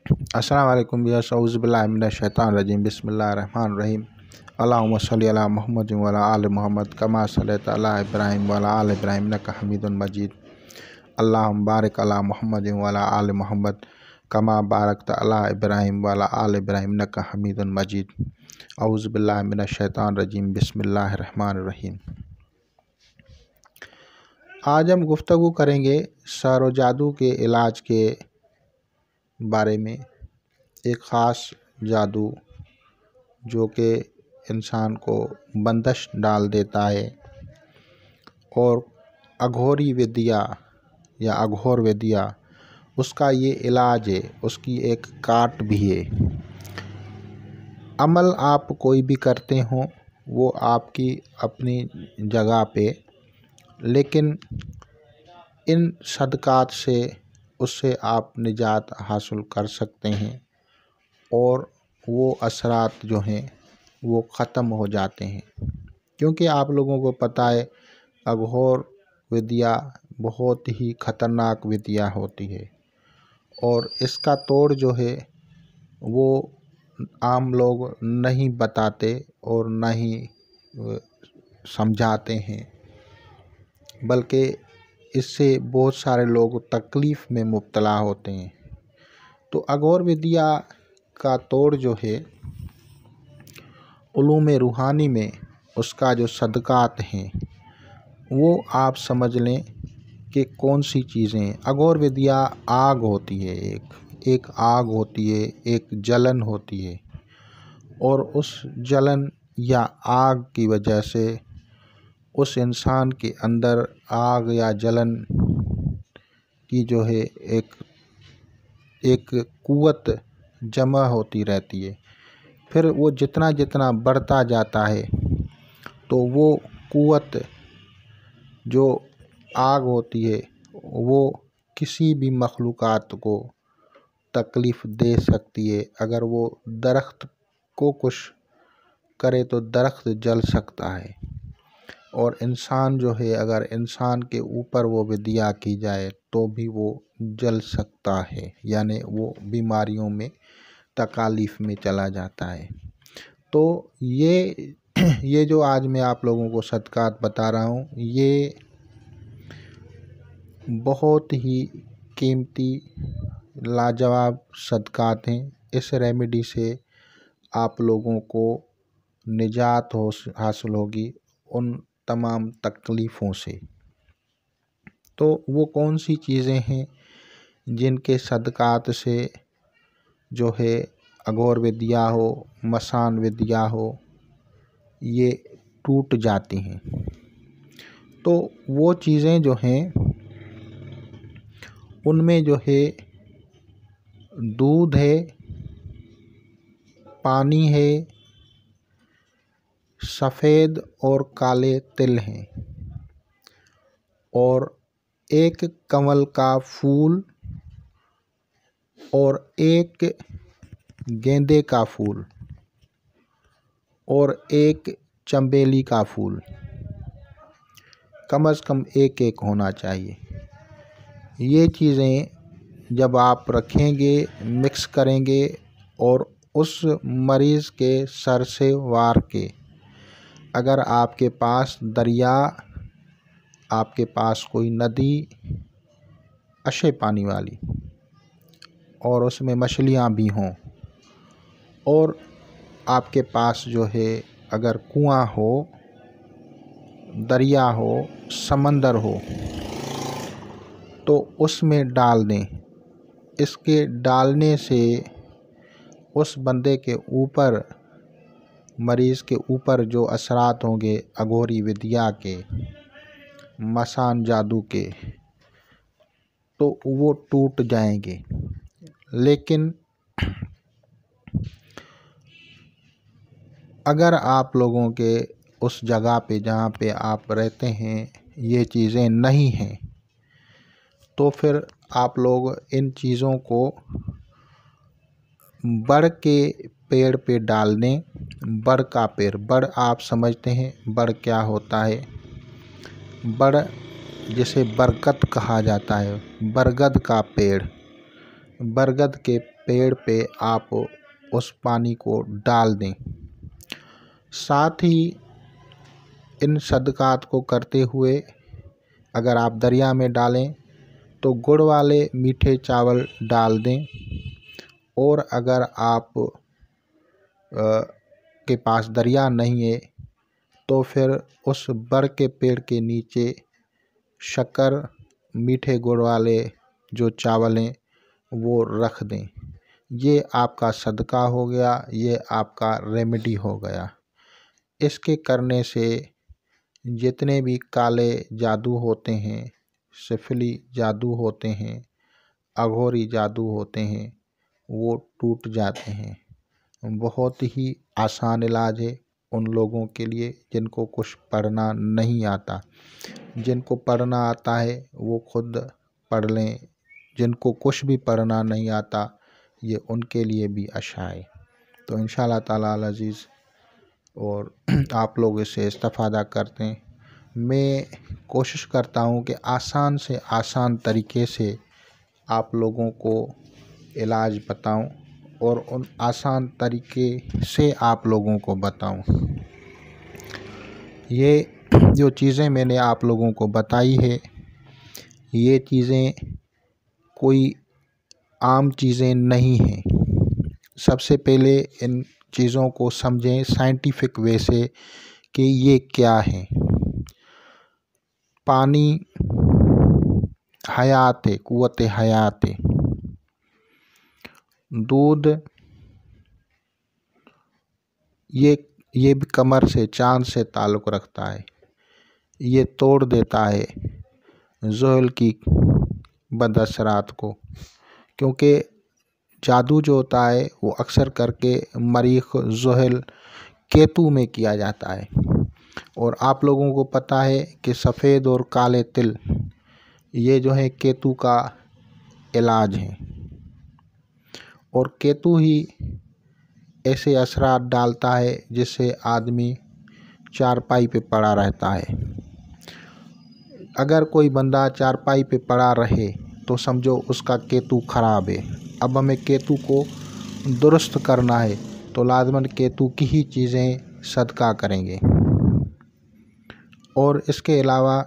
अस्सलाम वालेकुम औज़ु बिल्लाहि मिनश शैतानिर रजीम बिस्मिल्लाहिर रहमानिर रहीम अल्लाहुम्मा सल्लि अला मुहम्मद व अला आलि मुहम्मद कमा सल्लैता अला इब्राहीम व अला आलि इब्राहीम इन्नका हमीदुम मजीद अल्लाहुम्मा बारिक अला मुहम्मद व अला आलि मुहम्मद कमा बारकता अला इब्राहीम व अला आलि इब्राहीम इन्नका हमीदुम मजीद औज़ु बिल्लाहि मिनश शैतानिर रजीम बिस्मिल्लाहिर रहमानिर रहीम। आज हम गुफ्तगू करेंगे सर व जादू के इलाज के बारे में। एक ख़ास जादू जो कि इंसान को बंदिश डाल देता है और अघोरी विद्या या अघोर विद्या उसका ये इलाज है, उसकी एक काट भी है। अमल आप कोई भी करते हो वो आपकी अपनी जगह पे, लेकिन इन सदक़ात से उससे आप निजात हासिल कर सकते हैं और वो असरात जो हैं वो ख़त्म हो जाते हैं। क्योंकि आप लोगों को पता है अघोर विद्या बहुत ही ख़तरनाक विद्या होती है और इसका तोड़ जो है वो आम लोग नहीं बताते और न ही समझाते हैं, बल्कि इससे बहुत सारे लोग तकलीफ़ में मुब्तला होते हैं। तो अघोर विद्या का तोड़ जो है उलूम रूहानी में उसका जो सदक़ात हैं वो आप समझ लें कि कौन सी चीज़ें। अघोर विद्या आग होती है, एक आग होती है, एक जलन होती है और उस जलन या आग की वजह से उस इंसान के अंदर आग या जलन की जो है एक कुव्वत जमा होती रहती है। फिर वो जितना जितना बढ़ता जाता है तो वो कुव्वत जो आग होती है वो किसी भी मखलूक़ात को तकलीफ़ दे सकती है। अगर वो दरख्त को कुछ करे तो दरख्त जल सकता है और इंसान जो है अगर इंसान के ऊपर वो विद्या की जाए तो भी वो जल सकता है, यानी वो बीमारियों में तकालीफ़ में चला जाता है। तो ये जो आज मैं आप लोगों को सदक़ात बता रहा हूँ ये बहुत ही कीमती लाजवाब सदक़ात हैं। इस रेमेडी से आप लोगों को निजात हासिल होगी उन तमाम तकलीफ़ों से। तो वो कौन सी चीज़ें हैं जिनके सदक़ात से जो है अघोर विद्या हो, मसान विद्या हो, ये टूट जाती हैं। तो वो चीज़ें जो हैं उनमें जो है दूध है, पानी है, सफ़ेद और काले तिल हैं और एक कमल का फूल और एक गेंदे का फूल और एक चंबेली का फूल, कम से कम एक एक होना चाहिए। ये चीज़ें जब आप रखेंगे, मिक्स करेंगे और उस मरीज़ के सर से वार के, अगर आपके पास दरिया, आपके पास कोई नदी अच्छे पानी वाली और उसमें मछलियाँ भी हों और आपके पास जो है अगर कुआं हो, दरिया हो, समंदर हो तो उसमें डाल दें। इसके डालने से उस बंदे के ऊपर, मरीज़ के ऊपर जो असरात होंगे अघोरी विद्या के, मसान जादू के, तो वो टूट जाएंगे। लेकिन अगर आप लोगों के उस जगह पे जहाँ पे आप रहते हैं ये चीज़ें नहीं हैं तो फिर आप लोग इन चीज़ों को बड़ के पेड़ पे डाल दें। बड़ का पेड़, बड़ आप समझते हैं बड़ क्या होता है? बड़ जिसे बरगद कहा जाता है, बरगद का पेड़, बरगद के पेड़ पे आप उस पानी को डाल दें। साथ ही इन सदक़ात को करते हुए अगर आप दरिया में डालें तो गुड़ वाले मीठे चावल डाल दें, और अगर आप के पास दरिया नहीं है तो फिर उस बर के पेड़ के नीचे शक्कर मीठे गुड़ वाले जो चावल हैं वो रख दें। ये आपका सदका हो गया, ये आपका रेमेडी हो गया। इसके करने से जितने भी काले जादू होते हैं, सिफली जादू होते हैं, अघोरी जादू होते हैं, वो टूट जाते हैं। बहुत ही आसान इलाज है उन लोगों के लिए जिनको कुछ पढ़ना नहीं आता। जिनको पढ़ना आता है वो खुद पढ़ लें, जिनको कुछ भी पढ़ना नहीं आता ये उनके लिए भी अच्छा है। तो इंशाअल्लाह ताला अल अज़ीज़ और आप लोग इससे इस्तेफ़ादा करते हैं। मैं कोशिश करता हूँ कि आसान से आसान तरीके से आप लोगों को इलाज बताऊं और उन आसान तरीके से आप लोगों को बताऊं। ये जो चीज़ें मैंने आप लोगों को बताई है, ये चीज़ें कोई आम चीज़ें नहीं हैं। सबसे पहले इन चीज़ों को समझें साइंटिफिक वे से कि ये क्या है। पानी हयात है, क़ुव्वत हयात है। दूध ये भी कमर से, चाँद से ताल्लुक़ रखता है। ये तोड़ देता है ज़ुहल की बदअसरात को, क्योंकि जादू जो होता है वो अक्सर करके मरीख़, ज़ुहल, केतु में किया जाता है। और आप लोगों को पता है कि सफ़ेद और काले तिल ये जो है केतु का इलाज है, और केतु ही ऐसे असरात डालता है जिससे आदमी चारपाई पे पड़ा रहता है। अगर कोई बंदा चारपाई पे पड़ा रहे तो समझो उसका केतु ख़राब है। अब हमें केतु को दुरुस्त करना है तो लाज़िमन केतु की ही चीज़ें सदका करेंगे। और इसके अलावा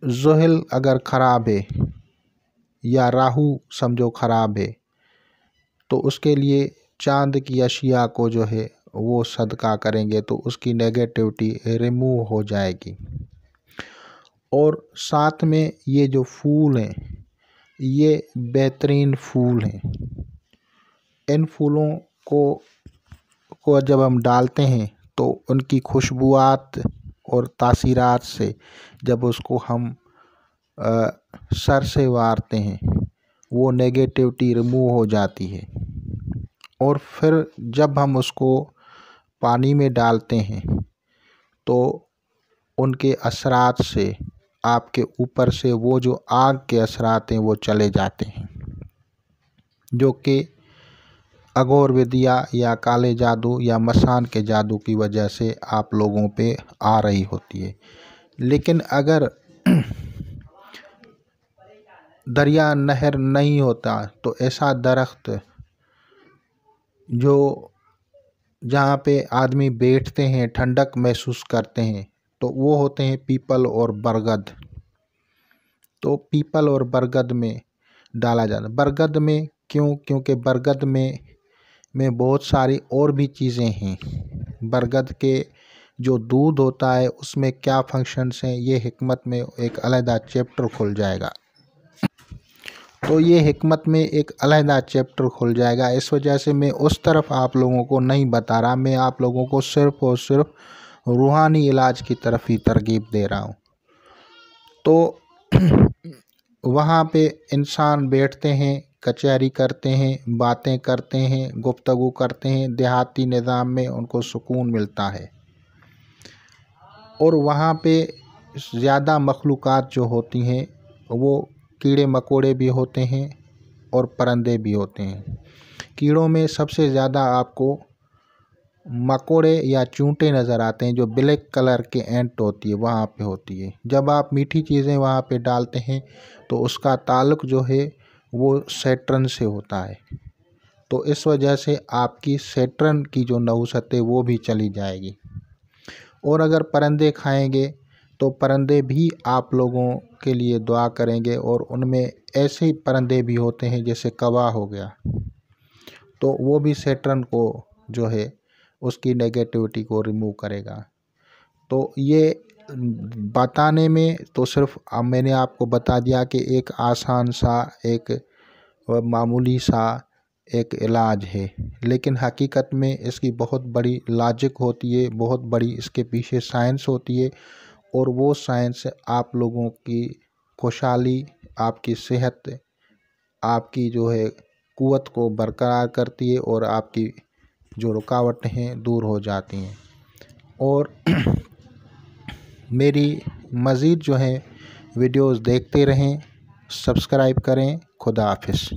ज़ुहल अगर ख़राब है या राहु समझो ख़राब है तो उसके लिए चाँद की अशिया को जो है वो सदका करेंगे तो उसकी नेगेटिविटी रिमूव हो जाएगी। और साथ में ये जो फूल हैं ये बेहतरीन फूल हैं। इन फूलों को जब हम डालते हैं तो उनकी खुशबुआत और तासीरात से जब उसको हम सर से वारते हैं वो नेगेटिविटी रिमूव हो जाती है। और फिर जब हम उसको पानी में डालते हैं तो उनके असरात से आपके ऊपर से वो जो आग के असरात हैं वो चले जाते हैं, जो कि अघोर विद्या या काले जादू या मसान के जादू की वजह से आप लोगों पे आ रही होती है। लेकिन अगर दरिया नहर नहीं होता तो ऐसा दरख्त जो जहाँ पे आदमी बैठते हैं, ठंडक महसूस करते हैं, तो वो होते हैं पीपल और बरगद। तो पीपल और बरगद में डाला जाता है। बरगद में क्यों? क्योंकि बरगद में बहुत सारी और भी चीज़ें हैं। बरगद के जो दूध होता है उसमें क्या फंक्शंस हैं, ये हिकमत में एक अलहदा चैप्टर खुल जाएगा। तो ये हिकमत में एक अलहदा चैप्टर खुल जाएगा। इस वजह से मैं उस तरफ आप लोगों को नहीं बता रहा, मैं आप लोगों को सिर्फ़ और सिर्फ रूहानी इलाज की तरफ ही तरगीब दे रहा हूँ। तो वहाँ पे इंसान बैठते हैं, कचहरी करते हैं, बातें करते हैं, गुफ्तगू करते हैं। देहाती निज़ाम में उनको सुकून मिलता है। और वहाँ पे ज़्यादा मखलूक़ात जो होती हैं वो कीड़े मकोड़े भी होते हैं और परिंदे भी होते हैं। कीड़ों में सबसे ज़्यादा आपको मकोड़े या चूंटे नज़र आते हैं, जो ब्लैक कलर के एंट होती है वहाँ पे होती है। जब आप मीठी चीज़ें वहाँ पे डालते हैं तो उसका ताल्लुक़ जो है वो सैटर्न से होता है। तो इस वजह से आपकी सैटर्न की जो नहुसत है वो भी चली जाएगी। और अगर परिंदे खाएंगे तो परिंदे भी आप लोगों के लिए दुआ करेंगे, और उनमें ऐसे ही परिंदे भी होते हैं जैसे कौवा हो गया, तो वो भी सैटर्न को जो है उसकी नेगेटिविटी को रिमूव करेगा। तो ये बताने में तो सिर्फ मैंने आपको बता दिया कि एक आसान सा, एक मामूली सा एक इलाज है, लेकिन हकीकत में इसकी बहुत बड़ी लॉजिक होती है, बहुत बड़ी इसके पीछे साइंस होती है। और वो साइंस आप लोगों की खुशहाली, आपकी सेहत, आपकी जो है क़ुव्वत को बरकरार करती है, और आपकी जो रुकावटें हैं दूर हो जाती हैं। और मेरी मज़ीद जो है वीडियोस देखते रहें, सब्सक्राइब करें। खुदा हाफिज़।